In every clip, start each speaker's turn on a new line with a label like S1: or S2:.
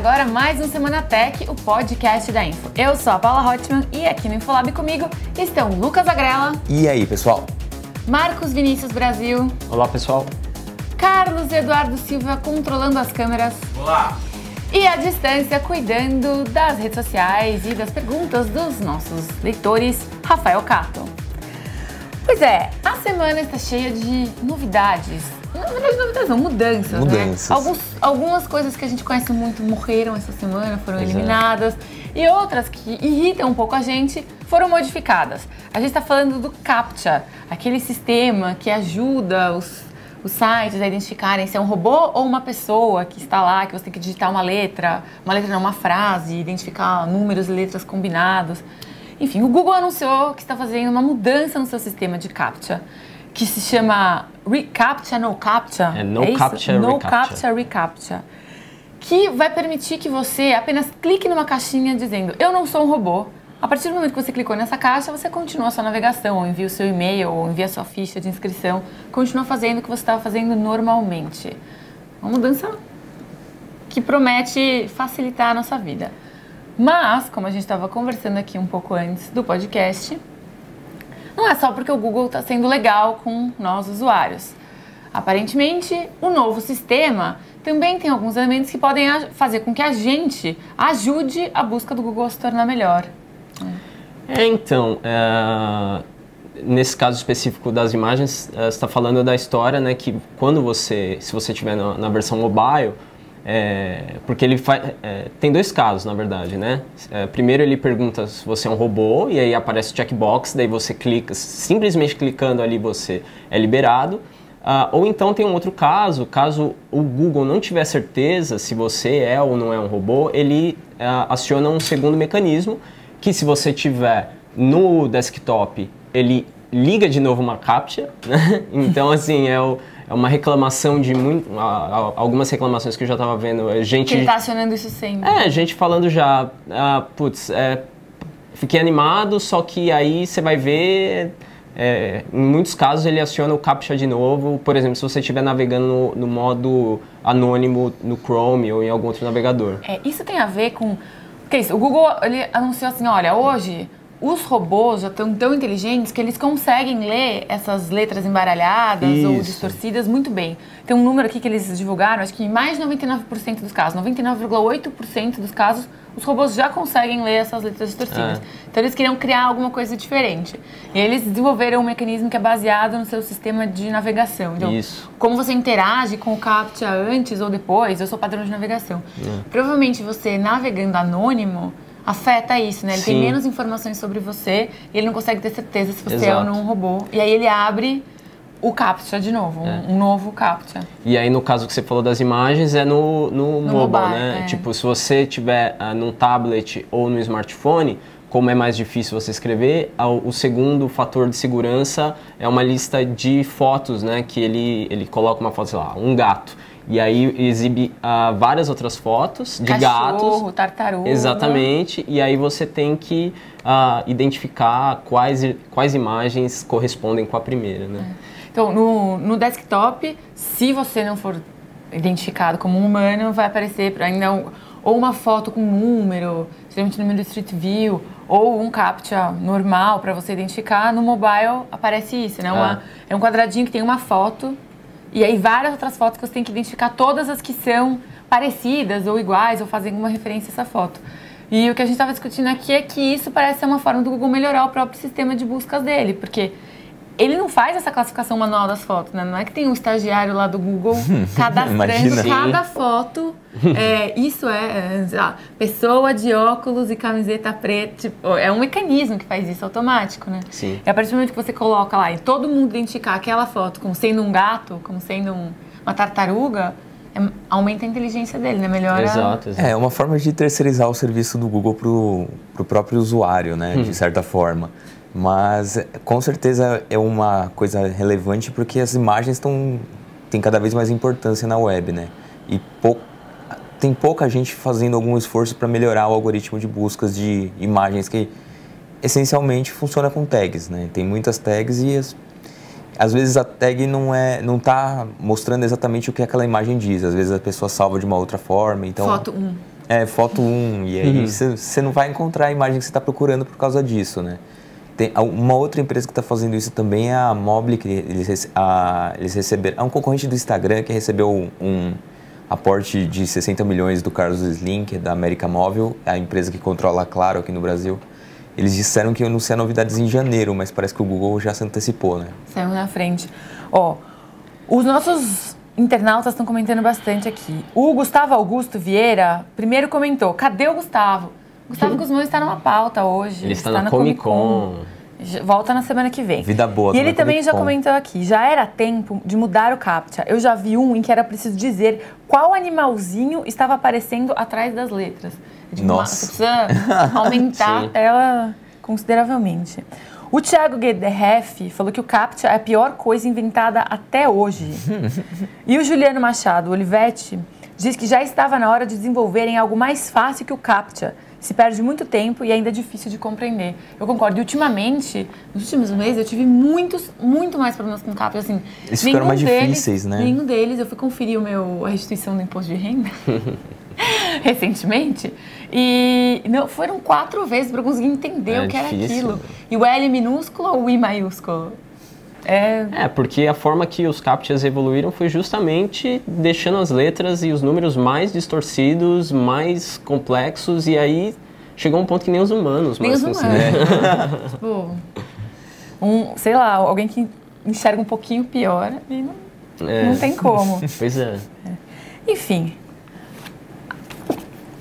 S1: agora mais um Semana Tech, o podcast da Info. Eu sou a Paula Hotman e aqui no Infolab comigo estão Lucas Agrela.
S2: E aí, pessoal?
S1: Marcos Vinícius Brasil.
S3: Olá, pessoal.
S1: Carlos Eduardo Silva controlando as câmeras.
S4: Olá.
S1: E à distância, cuidando das redes sociais e das perguntas dos nossos leitores, Rafael Cato. Pois é, a semana está cheia de novidades. Na verdade, novidades não, mudanças, né? Algumas coisas que a gente conhece muito morreram essa semana, foram eliminadas. E outras que irritam um pouco a gente foram modificadas. A gente está falando do CAPTCHA, aquele sistema que ajuda os sites a identificarem se é um robô ou uma pessoa que está lá, que você tem que digitar uma frase, identificar números e letras combinados. Enfim, o Google anunciou que está fazendo uma mudança no seu sistema de CAPTCHA, que se chama reCAPTCHA, NoCAPTCHA.
S3: NoCAPTCHA,
S1: reCAPTCHA, que vai permitir que você apenas clique numa caixinha dizendo eu não sou um robô. A partir do momento que você clicou nessa caixa, você continua a sua navegação, ou envia o seu e-mail, ou envia a sua ficha de inscrição, continua fazendo o que você estava fazendo normalmente. Uma mudança que promete facilitar a nossa vida. Mas, como a gente estava conversando aqui um pouco antes do podcast, não é só porque o Google está sendo legal com nós usuários. Aparentemente, o novo sistema também tem alguns elementos que podem fazer com que a gente ajude a busca do Google a se tornar melhor.
S3: Nesse caso específico das imagens, você está falando da história, né, que se você estiver na versão mobile, porque ele tem dois casos, na verdade, né? Primeiro ele pergunta se você é um robô e aí aparece o checkbox, daí você clica, simplesmente clicando ali você é liberado. Ou então tem um outro caso o Google não tiver certeza se você é ou não é um robô, ele aciona um segundo mecanismo, que se você tiver no desktop, ele liga de novo uma CAPTCHA, né? Então, assim, é uma reclamação de algumas reclamações que eu já estava vendo. Gente,
S1: que ele está acionando isso sempre.
S3: Gente falando já, fiquei animado, só que aí você vai ver, em muitos casos ele aciona o CAPTCHA de novo. Por exemplo, se você estiver navegando no modo anônimo no Chrome ou em algum outro navegador.
S1: Isso tem a ver com... Porque isso, o Google ele anunciou assim, olha, hoje os robôs já estão tão inteligentes que eles conseguem ler essas letras embaralhadas ou distorcidas muito bem. Tem um número aqui que eles divulgaram, acho que em mais de 99% dos casos, 99,8% dos casos, os robôs já conseguem ler essas letras distorcidas. Então eles queriam criar alguma coisa diferente. E eles desenvolveram um mecanismo que é baseado no seu sistema de navegação. Então, como você interage com o CAPTCHA antes ou depois, eu sou padrão de navegação. Provavelmente você navegando anônimo afeta isso, né? Ele tem menos informações sobre você e ele não consegue ter certeza se você é ou não um robô. E aí ele abre o CAPTCHA de novo, um novo CAPTCHA.
S3: E aí no caso que você falou das imagens é no mobile, né? Tipo, se você tiver num tablet ou no smartphone, como é mais difícil você escrever, o segundo fator de segurança é uma lista de fotos, né? Que ele coloca uma foto, sei lá, um gato. E aí exibe várias outras fotos de gatos.
S1: Cachorro, tartaruga.
S3: Exatamente. E aí você tem que identificar quais imagens correspondem com a primeira, né?
S1: Então, no desktop, se você não for identificado como um humano, vai aparecer ainda ou uma foto com número, geralmente número de Street View, ou um CAPTCHA normal para você identificar. No mobile aparece isso, né? É um quadradinho que tem uma foto e aí várias outras fotos que você tem que identificar, todas as que são parecidas ou iguais ou fazem alguma referência a essa foto. E o que a gente estava discutindo aqui é que isso parece ser uma forma do Google melhorar o próprio sistema de buscas dele, porque ele não faz essa classificação manual das fotos, né? Não é que tem um estagiário lá do Google cadastrando cada foto. Isso sei lá, pessoa de óculos e camiseta preta. Tipo, é um mecanismo que faz isso automático, né?
S3: Sim.
S1: E a partir do momento que você coloca lá e todo mundo identificar aquela foto como sendo um gato, como sendo uma tartaruga, aumenta a inteligência dele, né? Melhora...
S3: Exato.
S2: É uma forma de terceirizar o serviço do Google pro próprio usuário, né? De certa forma. Mas, com certeza, é uma coisa relevante porque as imagens têm cada vez mais importância na web, né? E tem pouca gente fazendo algum esforço para melhorar o algoritmo de buscas de imagens que, essencialmente, funciona com tags, né? Tem muitas tags e, às vezes, a tag não está mostrando exatamente o que aquela imagem diz. Às vezes, a pessoa salva de uma outra forma, então...
S1: Foto 1.
S2: foto 1, e aí você não vai encontrar a imagem que você está procurando por causa disso, né? Tem uma outra empresa que está fazendo isso também é a Mobile, que eles receberam... É um concorrente do Instagram que recebeu um aporte de 60 milhões do Carlos Slim, que é da América Móvel, a empresa que controla a Claro aqui no Brasil. Eles disseram que iam anunciar novidades em janeiro, mas parece que o Google já se antecipou, né?
S1: Saiu na frente. Ó, os nossos internautas estão comentando bastante aqui. O Gustavo Augusto Vieira primeiro comentou: cadê o Gustavo? Gustavo Guzmão está numa pauta hoje.
S3: Ele está na Comic Con.
S1: Volta na semana que vem.
S2: Vida boa.
S1: E ele também já comentou aqui: já era tempo de mudar o CAPTCHA. Eu já vi um em que era preciso dizer qual animalzinho estava aparecendo atrás das letras.
S2: Nossa.
S1: Você precisa aumentar a tela consideravelmente. O Thiago Guederref falou que o CAPTCHA é a pior coisa inventada até hoje. E o Juliano Machado Olivetti diz que já estava na hora de desenvolverem algo mais fácil que o CAPTCHA. Se perde muito tempo e ainda é difícil de compreender. Eu concordo. E ultimamente, nos últimos meses, eu tive muito mais problemas com o CAPTCHA. Assim,
S2: eles ficaram mais difíceis, né?
S1: Nenhum deles. Eu fui conferir a restituição do imposto de renda recentemente. E não, foram 4 vezes para eu conseguir entender o que era aquilo. E o L minúsculo ou o I maiúsculo?
S3: Porque a forma que os CAPTCHAs evoluíram foi justamente deixando as letras e os números mais distorcidos, mais complexos, e aí chegou um ponto que nem os humanos mais conseguiram.
S1: Tipo, sei lá, alguém que enxerga um pouquinho pior e não tem como.
S3: Pois é.
S1: Enfim,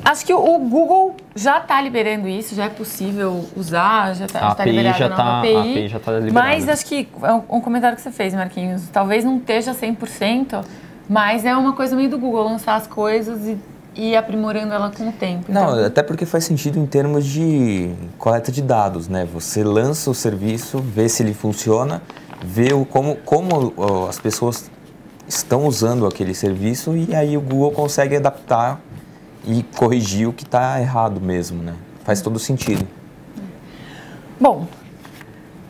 S1: acho que o Google já está liberando isso, já é possível usar, já está liberada a nova API.
S3: A API já está liberada.
S1: Mas acho que é um comentário que você fez, Marquinhos, talvez não esteja 100%, mas é uma coisa meio do Google, lançar as coisas e ir aprimorando ela com o tempo.
S2: Não, então, até porque faz sentido em termos de coleta de dados, né? Você lança o serviço, vê se ele funciona, vê como as pessoas estão usando aquele serviço e aí o Google consegue adaptar e corrigir o que está errado mesmo, né? Faz todo sentido.
S1: Bom,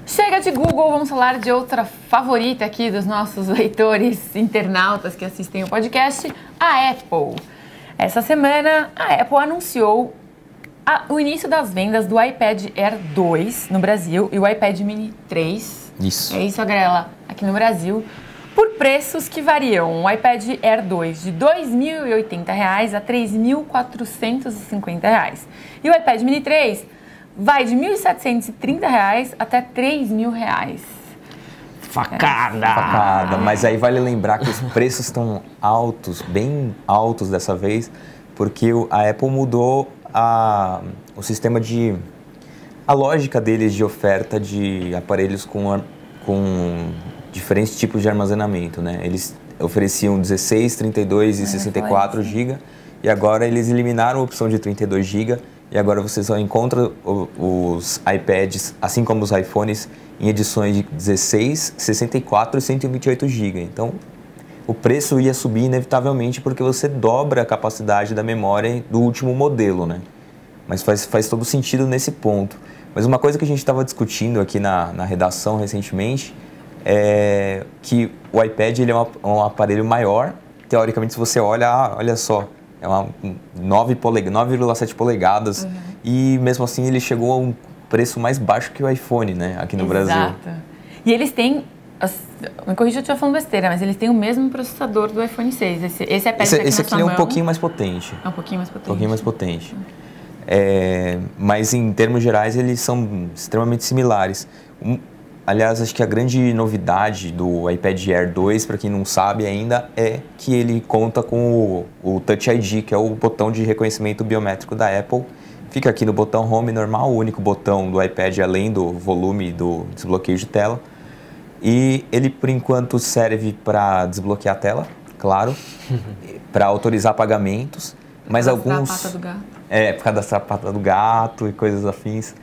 S1: chega de Google, vamos falar de outra favorita aqui dos nossos leitores internautas que assistem o podcast, a Apple. Essa semana, a Apple anunciou o início das vendas do iPad Air 2 no Brasil e o iPad Mini 3.
S2: Isso.
S1: É isso, Agrela, aqui no Brasil, por preços que variam. O iPad Air 2 de R$ 2.080 a R$ 3.450. E o iPad Mini 3 vai de R$ 1.730 até R$ 3.000.
S3: Facada!
S2: Mas aí vale lembrar que os preços estão altos, bem altos dessa vez, porque a Apple mudou o sistema a lógica deles de oferta de aparelhos com diferentes tipos de armazenamento, né? Eles ofereciam 16, 32 e 64 GB e agora eles eliminaram a opção de 32 GB e agora você só encontra os iPads, assim como os iPhones, em edições de 16, 64 e 128 GB. Então, o preço ia subir inevitavelmente porque você dobra a capacidade da memória do último modelo, né? Mas faz todo sentido nesse ponto. Mas uma coisa que a gente estava discutindo aqui na redação recentemente é que o iPad ele é um aparelho maior. Teoricamente, se você olha só, é uma 9,7 polegadas e mesmo assim ele chegou a um preço mais baixo que o iPhone, né, aqui no Brasil.
S1: Exato. E eles têm, me corrija se eu estiver falando besteira, mas eles têm o mesmo processador do iPhone 6. Esse iPad
S2: esse aqui é um pouquinho mais potente.
S1: É um pouquinho mais potente.
S2: Um pouquinho mais potente. Mas em termos gerais eles são extremamente similares. Aliás, acho que a grande novidade do iPad Air 2, para quem não sabe ainda, é que ele conta com o Touch ID, que é o botão de reconhecimento biométrico da Apple. Fica aqui no botão Home normal, o único botão do iPad além do volume do desbloqueio de tela. E ele, por enquanto, serve para desbloquear a tela, claro, para autorizar pagamentos, mas alguns...
S1: Cadastrar a pata do gato.
S2: Para cadastrar a pata do gato e coisas afins.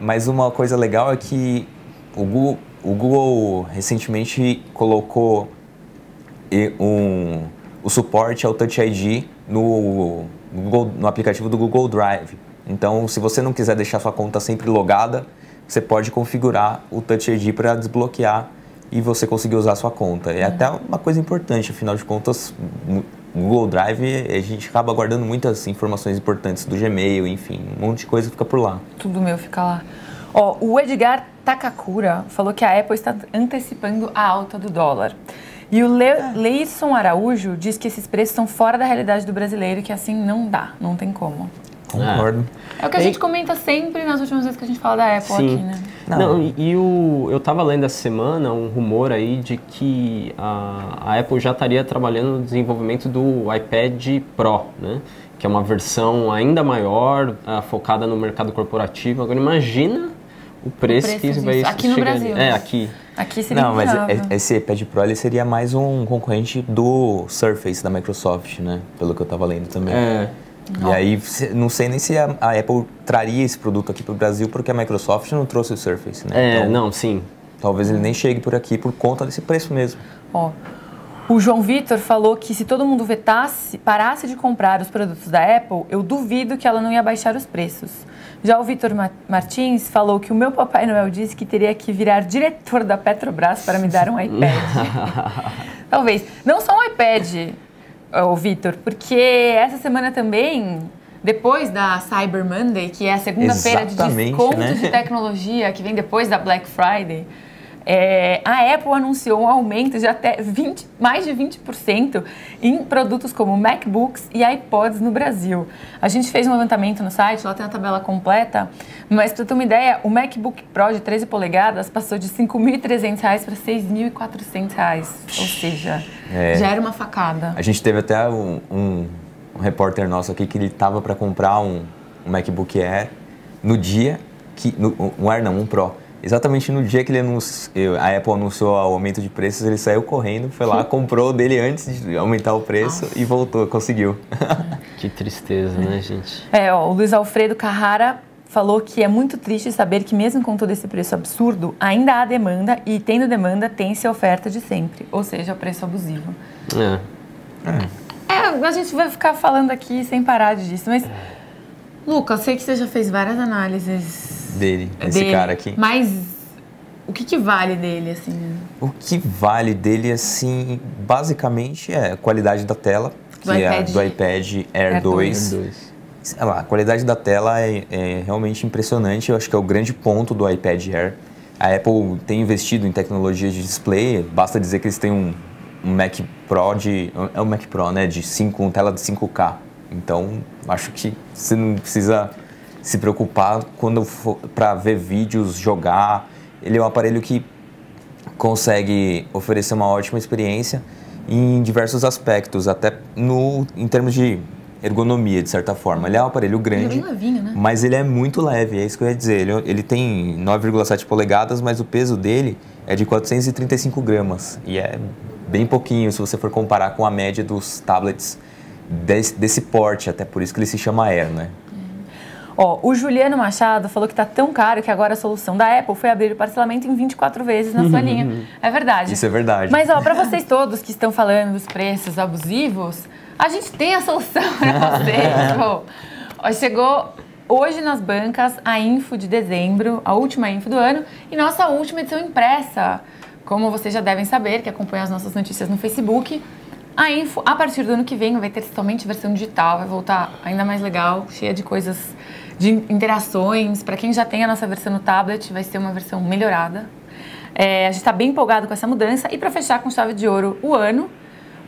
S2: Mas uma coisa legal é que o Google recentemente colocou o suporte ao Touch ID no aplicativo do Google Drive. Então, se você não quiser deixar sua conta sempre logada, você pode configurar o Touch ID para desbloquear e você conseguir usar a sua conta. É até uma coisa importante, afinal de contas, Google Drive, a gente acaba guardando muitas informações importantes do Gmail, enfim, um monte de coisa fica por lá.
S1: Tudo meu fica lá. Ó, o Edgar Takakura falou que a Apple está antecipando a alta do dólar. E o Leison Araújo diz que esses preços são fora da realidade do brasileiro e que assim não dá, não tem como.
S2: Concordo.
S1: É o que a gente comenta sempre nas últimas vezes que a gente fala da Apple aqui, né?
S3: Eu tava lendo essa semana um rumor aí de que a Apple já estaria trabalhando no desenvolvimento do iPad Pro, né? Que é uma versão ainda maior, focada no mercado corporativo. Agora imagina o preço que vai chegar.
S1: Aqui no Brasil.
S3: Aqui.
S1: Aqui seria
S2: Não, mas esse iPad Pro ele seria mais um concorrente do Surface da Microsoft, né? Pelo que eu tava lendo também. E aí, não sei nem se a Apple traria esse produto aqui para o Brasil, porque a Microsoft não trouxe o Surface, né? Então,
S3: sim.
S2: Talvez ele nem chegue por aqui por conta desse preço mesmo.
S1: Ó, o João Vitor falou que se todo mundo parasse de comprar os produtos da Apple, eu duvido que ela não ia baixar os preços. Já o Vitor Martins falou que o meu Papai Noel disse que teria que virar diretor da Petrobras para me dar um iPad. Talvez. Não só um iPad, o Vitor, porque essa semana também, depois da Cyber Monday, que é a segunda-feira de descontos de tecnologia, que vem depois da Black Friday, a Apple anunciou um aumento de até mais de 20% em produtos como MacBooks e iPods no Brasil. A gente fez um levantamento no site, lá tem a tabela completa, mas para ter uma ideia, o MacBook Pro de 13 polegadas passou de R$ 5.300 para R$ 6.400, ou seja, já era uma facada.
S2: A gente teve até um repórter nosso aqui que ele estava para comprar um MacBook Air no dia que... um Pro. Exatamente no dia que a Apple anunciou o aumento de preços, ele saiu correndo, foi lá, comprou o dele antes de aumentar o preço e voltou, conseguiu.
S3: Que tristeza, né, gente?
S1: O Luiz Alfredo Carrara falou que é muito triste saber que mesmo com todo esse preço absurdo, ainda há demanda e tendo demanda, tem-se a oferta de sempre, ou seja, o preço abusivo. A gente vai ficar falando aqui sem parar disso, mas... Lucas, sei que você já fez várias análises
S2: desse cara aqui.
S1: Mas o que vale dele, assim?
S2: O que vale dele, assim, basicamente é a qualidade da tela, do iPad Air 2. Sei lá, a qualidade da tela é realmente impressionante. Eu acho que é o grande ponto do iPad Air. A Apple tem investido em tecnologia de display. Basta dizer que eles têm um Mac Pro é um Mac Pro, né? Com tela de 5K. Então, acho que você não precisa se preocupar quando for para ver vídeos, jogar. Ele é um aparelho que consegue oferecer uma ótima experiência em diversos aspectos, até em termos de ergonomia, de certa forma. Ele é um aparelho grande,
S1: levinho, né?
S2: Mas ele é muito leve, é isso que eu ia dizer. Ele tem 9,7 polegadas, mas o peso dele é de 435 gramas. E é bem pouquinho se você for comparar com a média dos tablets desse porte, até por isso que ele se chama Air, né?
S1: O Juliano Machado falou que está tão caro que agora a solução da Apple foi abrir o parcelamento em 24 vezes na sua linha. É verdade.
S2: Isso é verdade.
S1: Mas, para vocês todos que estão falando dos preços abusivos, a gente tem a solução para vocês. Chegou hoje nas bancas a info de dezembro, a última info do ano, e nossa última edição impressa. Como vocês já devem saber, que acompanham as nossas notícias no Facebook, a info, a partir do ano que vem, vai ter somente versão digital, vai voltar ainda mais legal, cheia de coisas, de interações. Para quem já tem a nossa versão no tablet, vai ser uma versão melhorada. A gente está bem empolgado com essa mudança. E para fechar com chave de ouro o ano,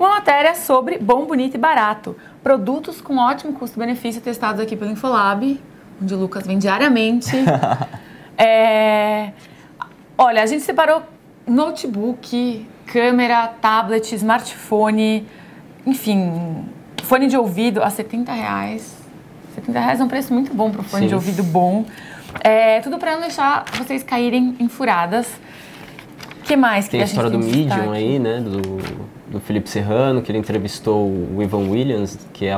S1: uma matéria sobre bom, bonito e barato. Produtos com ótimo custo-benefício testados aqui pelo Infolab, onde o Lucas vem diariamente. Olha, a gente separou notebook, câmera, tablet, smartphone, enfim, fone de ouvido a R$70. R$70 é um preço muito bom para um fone de ouvido bom. Tudo para não deixar vocês caírem em furadas. O que mais que
S3: tem a história do Medium aí, né, do Felipe Serrano, que ele entrevistou o Evan Williams, que é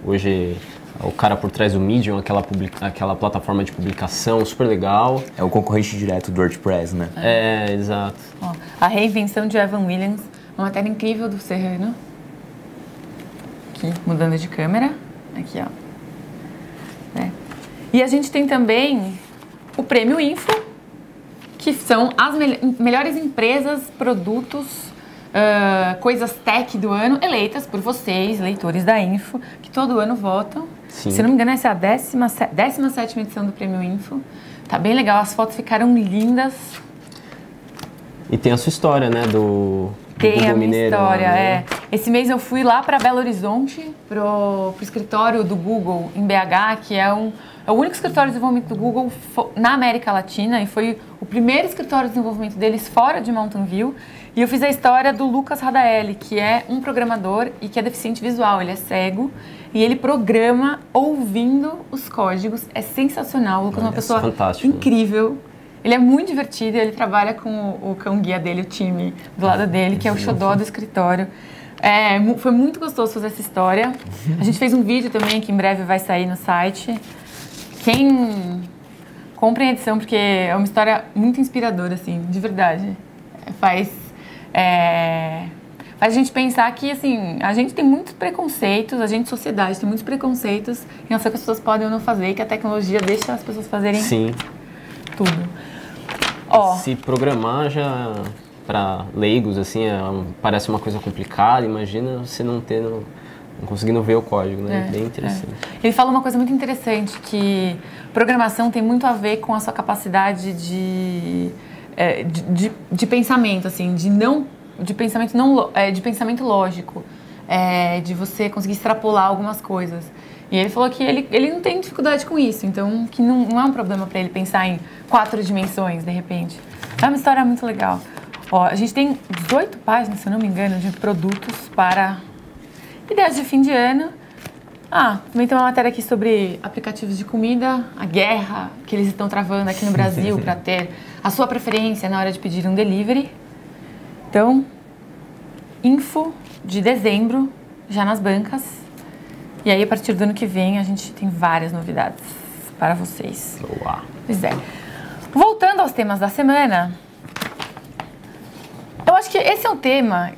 S3: hoje o cara por trás do Medium, aquela plataforma de publicação super legal.
S2: É o concorrente direto do WordPress, né?
S3: Exato.
S1: A reinvenção de Evan Williams, uma matéria incrível do Serrano. Aqui, mudando de câmera. Aqui, ó. E a gente tem também o Prêmio Info, que são as melhores empresas, produtos coisas tech do ano, eleitas por vocês, leitores da Info, que todo ano votam.
S3: Sim.
S1: Se não me engano, essa é a 17ª edição do Prêmio Info. Tá bem legal, as fotos ficaram lindas.
S3: E tem a sua história, né, do
S1: Tem
S3: Google
S1: a minha
S3: Mineiro,
S1: história,
S3: né?
S1: Esse mês eu fui lá para Belo Horizonte, pro escritório do Google em BH, que é o único escritório de desenvolvimento do Google na América Latina, e foi o primeiro escritório de desenvolvimento deles fora de Mountain View. E eu fiz a história do Lucas Radaelli, que é um programador e que é deficiente visual, ele é cego, e ele programa ouvindo os códigos. É sensacional, o Lucas é uma pessoa incrível. Ele é muito divertido, ele trabalha com o cão-guia dele, o time do lado dele, que é o xodó do escritório. Foi muito gostoso fazer essa história. A gente fez um vídeo também, que em breve vai sair no site. Comprem a edição, porque é uma história muito inspiradora, assim, de verdade. Faz a gente pensar que, assim, a gente tem muitos preconceitos, sociedade, tem muitos preconceitos em relação ao que as pessoas podem ou não fazer, e que a tecnologia deixa as pessoas fazerem tudo.
S3: Se programar já para leigos, assim, parece uma coisa complicada. Imagina você não conseguindo ver o código, né? Bem interessante.
S1: Ele fala uma coisa muito interessante, que programação tem muito a ver com a sua capacidade de pensamento, assim, de pensamento lógico, de você conseguir extrapolar algumas coisas. E ele falou que ele não tem dificuldade com isso, então que não é um problema para ele pensar em 4 dimensões, de repente. É uma história muito legal. A gente tem 18 páginas, se eu não me engano, de produtos para ideias de fim de ano. Também tem uma matéria aqui sobre aplicativos de comida, a guerra que eles estão travando aqui no Brasil para ter a sua preferência na hora de pedir um delivery. Então, Info de dezembro, já nas bancas. E aí, a partir do ano que vem, a gente tem várias novidades para vocês.
S3: Boa.
S1: Pois é. Voltando aos temas da semana, eu acho que esse é um tema...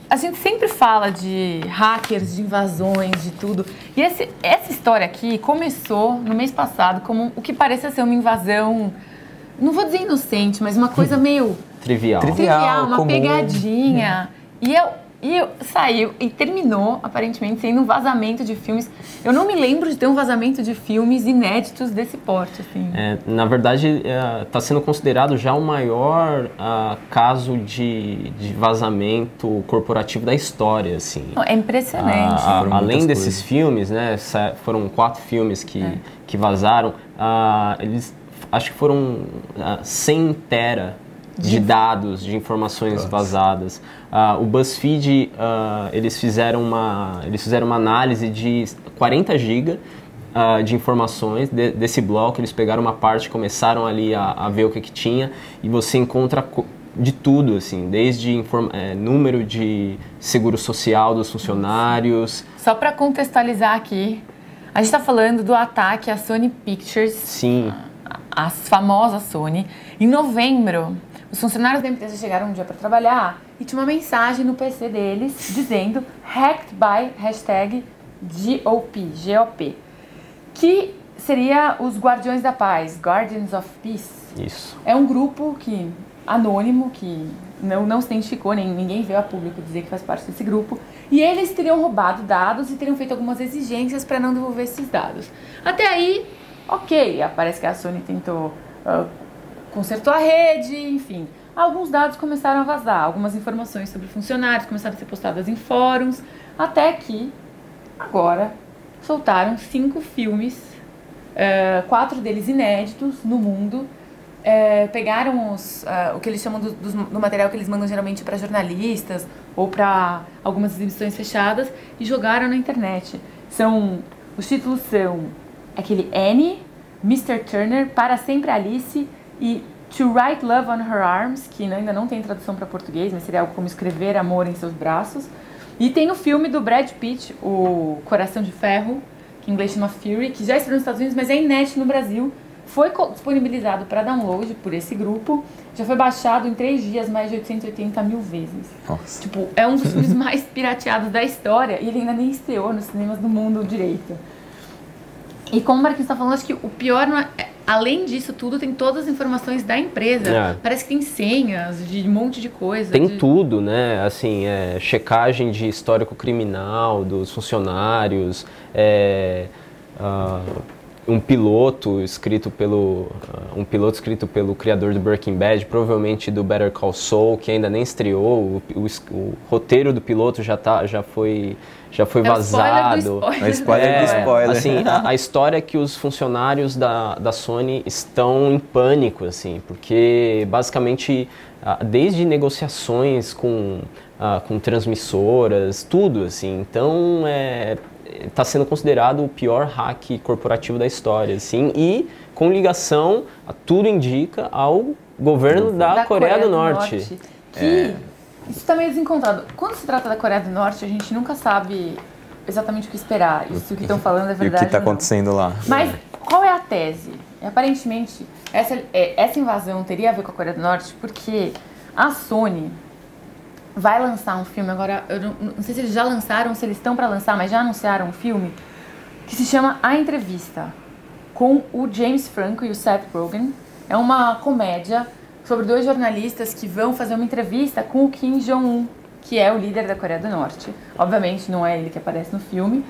S1: A gente sempre fala de hackers, de invasões, de tudo. E essa história aqui começou no mês passado como o que parecia ser uma invasão, não vou dizer inocente, mas uma coisa meio...
S3: Trivial,
S1: uma comum, pegadinha. E saiu e terminou, aparentemente, sendo um vazamento de filmes. Eu não me lembro de ter um vazamento de filmes inéditos desse porte, assim.
S3: Na verdade, está sendo considerado já o maior caso de vazamento corporativo da história, assim.
S1: É impressionante.
S3: Além desses filmes, né, foram 4 filmes que vazaram, eles acho que foram 100 tera de dados, de informações vazadas. O BuzzFeed, eles fizeram uma análise de 40 GB de informações desse bloco. Eles pegaram uma parte, começaram ali a ver o que tinha, e você encontra de tudo, assim, desde número de seguro social dos funcionários.
S1: Só para contextualizar aqui, a gente está falando do ataque à Sony Pictures.
S3: Sim.
S1: A famosa Sony. Em novembro, os funcionários da empresa chegaram um dia para trabalhar e tinha uma mensagem no PC deles dizendo hacked by #GOP, que seria os Guardiões da Paz, Guardians of Peace.
S3: Isso.
S1: É um grupo anônimo, que não se identificou, nem ninguém veio a público dizer que faz parte desse grupo. E eles teriam roubado dados e teriam feito algumas exigências para não devolver esses dados. Até aí, ok, parece que a Sony tentou... consertou a rede, enfim. Alguns dados começaram a vazar, algumas informações sobre funcionários começaram a ser postadas em fóruns, até que, agora, soltaram 5 filmes, 4 deles inéditos no mundo. Pegaram o que eles chamam do material que eles mandam geralmente para jornalistas ou para algumas exibições fechadas e jogaram na internet. Os títulos são aquele Annie, Mr. Turner, Para Sempre Alice e To Write Love on Her Arms, que ainda não tem tradução para português, mas seria algo como Escrever Amor em Seus Braços. E tem o filme do Brad Pitt, o Coração de Ferro, que em inglês chama Fury, que já estreou nos Estados Unidos, mas é inédito no Brasil. Foi disponibilizado para download por esse grupo, já foi baixado em 3 dias mais de 880 mil vezes.
S2: Nossa.
S1: Tipo, é um dos filmes mais pirateados da história e ele ainda nem estreou nos cinemas do mundo direito. E como o Marquinhos está falando, acho que o pior não é... além disso tudo, tem todas as informações da empresa. Parece que tem senhas de um monte de coisa.
S3: Tem tudo, né? Assim, checagem de histórico criminal dos funcionários, um piloto escrito pelo criador do Breaking Bad, provavelmente do Better Call Saul, que ainda nem estreou. O roteiro do piloto já foi vazado.
S2: Spoiler do spoiler.
S3: Assim, a história é que os funcionários da Sony estão em pânico, assim, porque basicamente desde negociações com transmissoras, tudo, assim. Então está sendo considerado o pior hack corporativo da história, assim, e com ligação, tudo indica, ao governo da Coreia do Norte.
S1: Que isso está meio desencontrado. Quando se trata da Coreia do Norte, a gente nunca sabe exatamente o que esperar. Isso que estão falando é verdade.
S2: E o que está acontecendo lá.
S1: Mas qual é a tese? Aparentemente, essa invasão teria a ver com a Coreia do Norte, porque a Sony vai lançar um filme agora, eu não sei se eles já lançaram, se eles estão para lançar, mas já anunciaram um filme que se chama A Entrevista, com o James Franco e o Seth Rogen. É uma comédia sobre 2 jornalistas que vão fazer uma entrevista com o Kim Jong-un, que é o líder da Coreia do Norte. Obviamente não é ele que aparece no filme.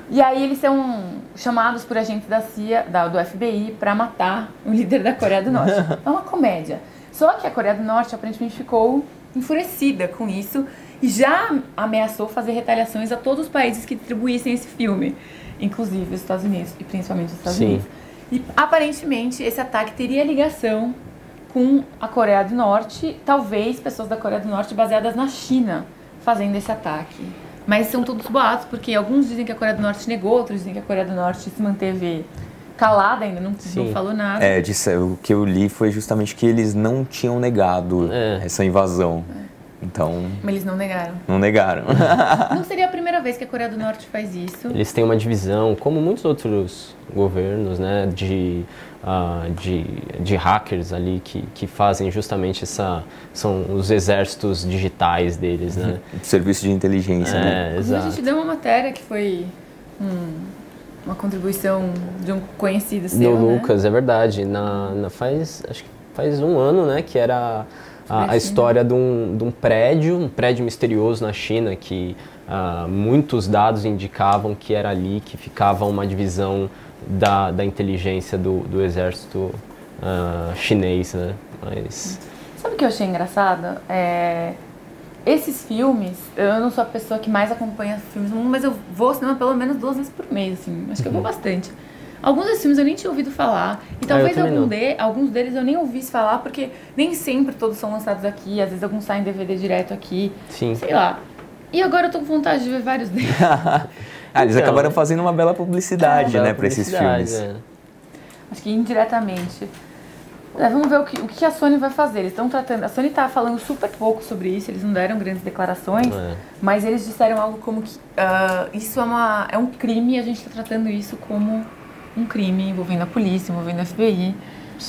S1: E aí eles são chamados por agentes da CIA, do FBI, para matar o líder da Coreia do Norte. É uma comédia. Só que a Coreia do Norte aparentemente ficou enfurecida com isso e já ameaçou fazer retaliações a todos os países que distribuíssem esse filme, inclusive os Estados Unidos, e principalmente os Estados Unidos. E aparentemente esse ataque teria ligação com a Coreia do Norte, talvez pessoas da Coreia do Norte baseadas na China fazendo esse ataque. Mas são todos boatos, porque alguns dizem que a Coreia do Norte negou, outros dizem que a Coreia do Norte se manteve calada, ainda não falou nada.
S2: O que eu li foi justamente que eles não tinham negado essa invasão. Então...
S1: Mas eles não negaram.
S2: Não negaram.
S1: Não seria a primeira vez que a Coreia do Norte faz isso.
S3: Eles têm uma divisão, como muitos outros governos, né, de hackers ali que fazem justamente são os exércitos digitais deles, né?
S2: Serviço de inteligência, né?
S3: Exato.
S1: A gente deu uma matéria que foi uma contribuição de um conhecido seu,
S3: do Lucas, é verdade. Acho que faz um ano, né, que era a história de um prédio misterioso na China que muitos dados indicavam que era ali que ficava uma divisão da inteligência do exército chinês, né? Mas...
S1: Sabe o que eu achei engraçado? Esses filmes, eu não sou a pessoa que mais acompanha filmes no mundo, mas eu vou ao cinema pelo menos 2 vezes por mês, assim. Acho que eu vou bastante. Alguns desses filmes eu nem tinha ouvido falar. E talvez alguns deles eu nem ouvisse falar, porque nem sempre todos são lançados aqui. Às vezes alguns saem DVD direto aqui.
S3: Sim.
S1: Sei lá. E agora eu tô com vontade de ver vários deles.
S2: Eles acabaram fazendo uma bela publicidade, né, para esses filmes.
S1: Acho que indiretamente. Vamos ver o que a Sony vai fazer. Eles estão tratando... A Sony está falando super pouco sobre isso, eles não deram grandes declarações, mas eles disseram algo como que isso é um crime e a gente está tratando isso como um crime envolvendo a polícia, envolvendo a FBI,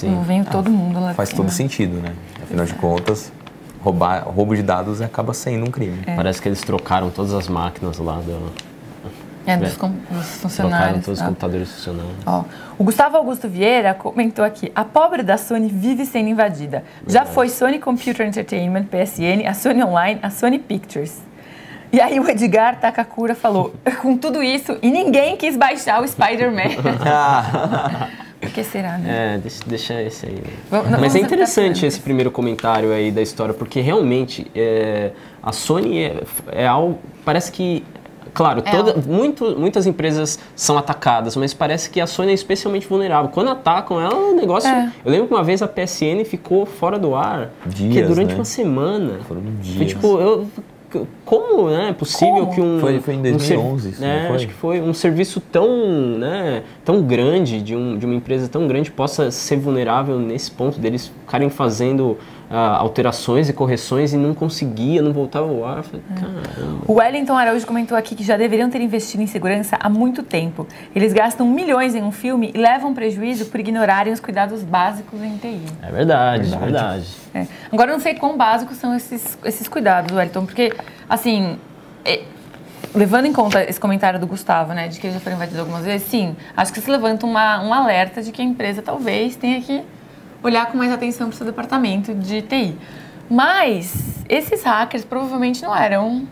S1: envolvendo todo mundo lá.
S2: Faz todo sentido, né? Afinal de contas, roubo de dados acaba sendo um crime.
S3: Parece que eles trocaram todas as máquinas lá
S1: dos funcionários.
S3: Trocaram todos os computadores funcionando.
S1: O Gustavo Augusto Vieira comentou aqui: a pobre da Sony vive sendo invadida. Já foi Sony Computer Entertainment, PSN, a Sony Online, a Sony Pictures. E aí o Edgar Takakura falou, com tudo isso, e ninguém quis baixar o Spider-Man. Por que será, né?
S3: Deixa esse aí. Mas é interessante esse primeiro comentário aí da história, porque realmente a Sony é algo... Parece que... Claro, muitas empresas são atacadas, mas parece que a Sony é especialmente vulnerável. Quando atacam ela, o negócio... Eu lembro que uma vez a PSN ficou fora do ar, durante uma semana.
S2: Foram dias.
S3: Foi tipo, como é possível que
S2: Foi em 2011,
S3: acho que foi um serviço tão grande, de uma empresa tão grande, possa ser vulnerável nesse ponto deles ficarem fazendo alterações e correções e não voltava ao ar. Falei, caramba.
S1: O Wellington Araújo comentou aqui que já deveriam ter investido em segurança há muito tempo. Eles gastam milhões em um filme e levam prejuízo por ignorarem os cuidados básicos em TI.
S3: É verdade.
S1: Agora eu não sei quão básicos são esses cuidados, Wellington, porque, assim, levando em conta esse comentário do Gustavo, né, de que ele já foi invadido algumas vezes, sim, acho que se levanta um alerta de que a empresa talvez tenha que olhar com mais atenção para o seu departamento de TI. Mas esses hackers provavelmente não eram,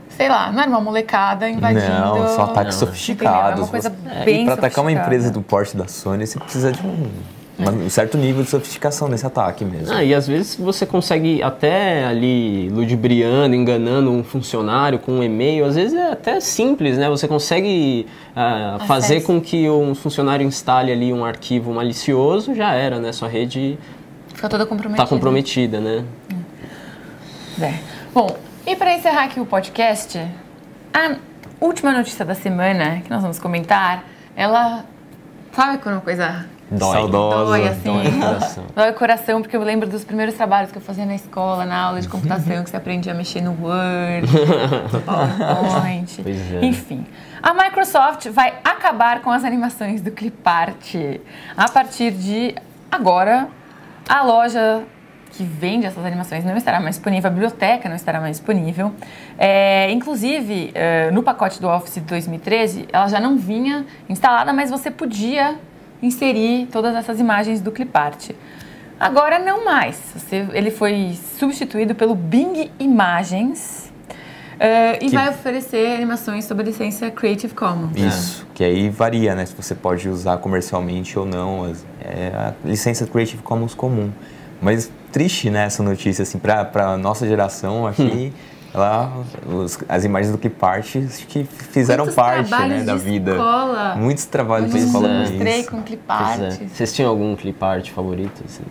S1: sei lá, não era uma molecada invadindo...
S2: Não, são ataques sofisticados.
S1: É uma coisa
S2: E
S1: bem
S2: para atacar uma
S1: sofisticada.
S2: empresa do porte da Sony, você precisa de um certo nível de sofisticação nesse ataque mesmo.
S3: E às vezes você consegue até ali ludibriando, enganando um funcionário com um e-mail, às vezes é até simples, né? Você consegue fazer com que um funcionário instale ali um arquivo malicioso, já era, né? Sua rede
S1: Fica toda comprometida.
S3: está comprometida, né?
S1: Bom, e para encerrar aqui o podcast, a última notícia da semana que nós vamos comentar, ela, sabe quando uma coisa...
S2: Saudosa.
S1: Dói, assim.
S3: Dói o coração.
S1: Dói o coração, porque eu lembro dos primeiros trabalhos que eu fazia na escola, na aula de computação, que você aprendia a mexer no Word, no PowerPoint.
S3: Pois é.
S1: Enfim, a Microsoft vai acabar com as animações do Clipart. A partir de agora, a loja que vende essas animações não estará mais disponível, a biblioteca não estará mais disponível. Inclusive, no pacote do Office de 2013, ela já não vinha instalada, mas você podia inserir todas essas imagens do Clipart. Agora não mais. Ele foi substituído pelo Bing Imagens e vai oferecer animações sob a licença Creative Commons.
S2: Isso, que aí varia, né? Se você pode usar comercialmente ou não. É a licença Creative Commons comum. Mas triste, né, essa notícia, assim, pra nossa geração aqui. As imagens do Clipart que fizeram parte, né, da vida.
S1: Escola.
S2: Muitos trabalhos de escola com
S1: Mostrei
S2: isso.
S1: com Clipart.
S3: Vocês tinham algum Clipart favorito? Assim?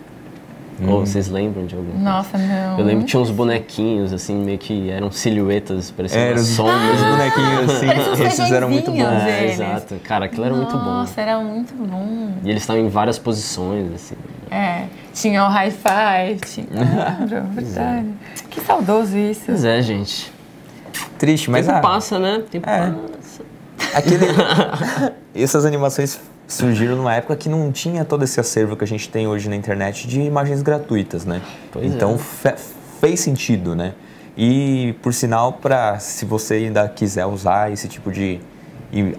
S3: Ou vocês lembram de algum?
S1: Nossa, não.
S3: Eu lembro que tinha uns bonequinhos, assim, meio que eram silhuetas, pareciam
S2: Os
S3: sombras.
S2: bonequinhos assim,
S1: Parecia uns
S2: esses eram muito
S1: feijõezinhos,
S2: bons.
S1: eles.
S3: Exato. Cara, aquilo era muito bom.
S1: Nossa, era muito bom.
S3: E eles estavam em várias posições, assim.
S1: Tinha o high five, tinha... verdade. Que saudoso isso.
S3: Pois é, gente.
S2: Triste, mas
S3: O tempo passa, né? O tempo passa.
S2: Essas animações surgiram numa época que não tinha todo esse acervo que a gente tem hoje na internet de imagens gratuitas, né? Então fez sentido, né? E por sinal, se você ainda quiser usar esse tipo de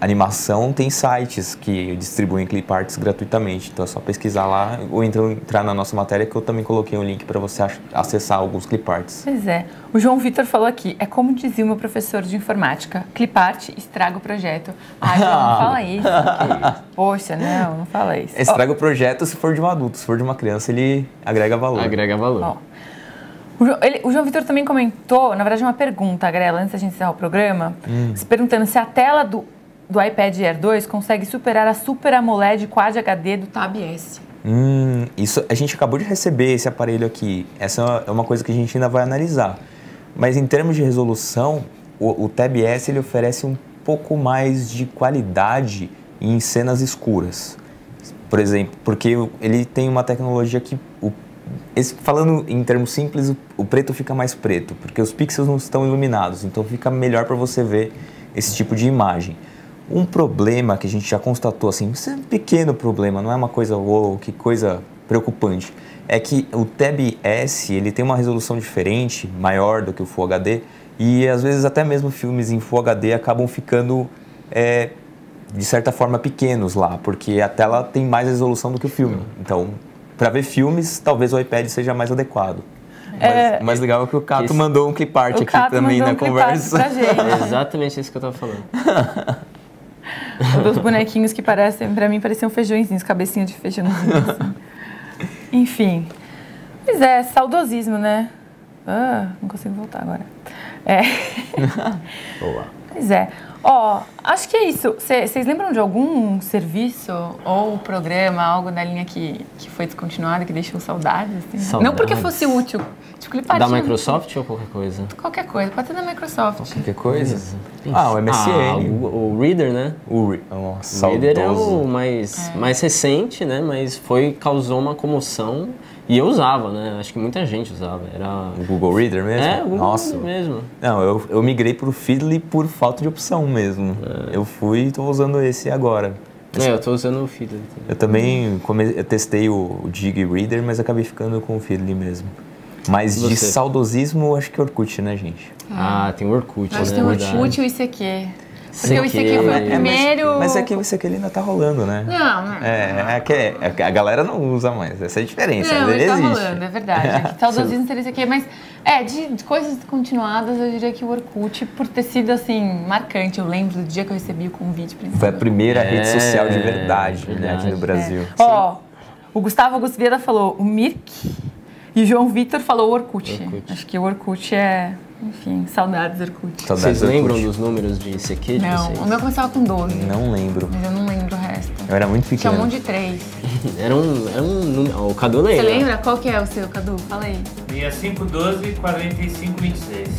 S2: animação, tem sites que distribuem cliparts gratuitamente. Então é só pesquisar lá ou entrar na nossa matéria, que eu também coloquei um link para você acessar alguns cliparts.
S1: Pois é. O João Vitor falou aqui, é como dizia o meu professor de informática, clipart estraga o projeto. João, não fala isso. Poxa, não fala isso.
S2: Estraga o projeto se for de um adulto, se for de uma criança, ele agrega valor.
S3: Agrega valor.
S1: O João Vitor também comentou, na verdade uma pergunta, Grela, antes da gente encerrar o programa, se perguntando se a tela do iPad Air 2 consegue superar a Super AMOLED Quad HD do Tab S.
S2: Isso, a gente acabou de receber esse aparelho aqui. Essa é uma coisa que a gente ainda vai analisar. Mas em termos de resolução, o Tab S ele oferece um pouco mais de qualidade em cenas escuras. Por exemplo, porque ele tem uma tecnologia que, falando em termos simples, o preto fica mais preto, porque os pixels não estão iluminados, então fica melhor para você ver esse tipo de imagem. Um problema que a gente já constatou, assim, isso é um pequeno problema, não é uma coisa, que coisa preocupante, é que o Tab S, ele tem uma resolução diferente, maior do que o Full HD, e às vezes até mesmo filmes em Full HD acabam ficando, de certa forma, pequenos lá, porque a tela tem mais resolução do que o filme. Então, para ver filmes, talvez o iPad seja mais adequado. Mas o mais legal é que o Cato mandou um clipart aqui também na conversa.
S1: Pra gente.
S3: É exatamente isso que eu tava falando.
S1: Dos bonequinhos que pra mim pareciam feijõezinhos, cabecinha de feijãozinho. Assim. Enfim. Pois é, saudosismo, né? Não consigo voltar agora.
S3: Boa.
S1: Pois é. Acho que é isso. Vocês lembram de algum serviço ou programa, algo da linha que foi descontinuado, que deixou saudades? Assim?
S3: Saudades.
S1: Não porque fosse útil. Tipo,
S3: Da Microsoft ou qualquer coisa?
S1: Qualquer coisa. Pode ser da Microsoft.
S2: Qualquer coisa? O MSN.
S3: O Reader, né?
S2: Nossa,
S3: O Reader é
S2: saudoso.
S3: o mais recente, né? Mas causou uma comoção. E eu usava, né? Acho que muita gente usava. Era
S2: O Google Reader mesmo?
S3: o Google
S2: Nossa.
S3: Reader mesmo.
S2: Não, eu migrei pro Feedly por falta de opção mesmo. Eu fui e tô usando esse agora.
S3: Eu tô usando o Feedly.
S2: Eu também eu testei o Dig Reader, mas acabei ficando com o Feedly mesmo. Mas de saudosismo, acho que Orkut, né, gente?
S3: Ah, tem o Orkut,
S1: Acho que
S3: né?
S1: tem o
S3: Verdade.
S1: Orkut e o ICQ. Porque o ICQ
S3: ICQ,
S1: foi o
S3: mas-
S1: primeiro...
S2: Mas é que isso aqui ele ainda tá rolando, né?
S1: Não,
S2: A galera não usa mais. Essa é a diferença.
S1: não,
S2: Mas ele
S1: ele tá
S2: existe.
S1: rolando, é verdade. Saudosismo seria isso aqui, mas de coisas continuadas, eu diria que o Orkut, por ter sido assim, marcante. Eu lembro do dia que eu recebi o convite pra
S2: Foi a primeira rede social de
S3: verdade.
S2: verdade, né, aqui no Brasil.
S1: Ó, o Gustavo Augusto Vieira falou o Mirk e o João Vitor falou o Orkut. Acho que o Orkut é, enfim, saudades do Orkut.
S2: Saudades
S3: Vocês
S2: do Orkut.
S3: lembram dos números de ICQ de
S1: Não,
S3: vocês?
S1: o meu começava com 12,
S2: Não lembro.
S1: mas eu não lembro o resto.
S2: Eu era muito
S1: Tinha um
S2: pequeno.
S1: monte de 3.
S3: Era um número... O Cadu lembra.
S1: Você lembra? Qual que é o seu, Cadu? Fala aí.
S4: 65, 12, 45, 26.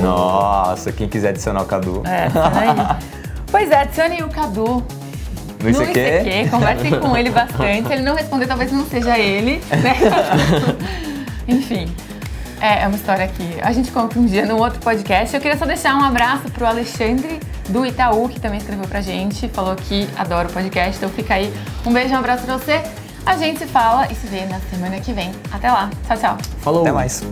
S2: Nossa, quem quiser adicionar o Cadu.
S1: Aí. Pois é, adicione o Cadu
S2: No ICQ?
S1: conversem com ele bastante. Se ele não responder, talvez não seja ele, né? Enfim, é uma história que a gente conta um dia num outro podcast. Eu queria só deixar um abraço pro Alexandre do Itaú, que também escreveu pra gente, falou que adora o podcast, então fica aí. Um beijo, um abraço pra você. A gente se fala e se vê na semana que vem. Até lá. Tchau, tchau.
S3: Falou.
S2: Até mais.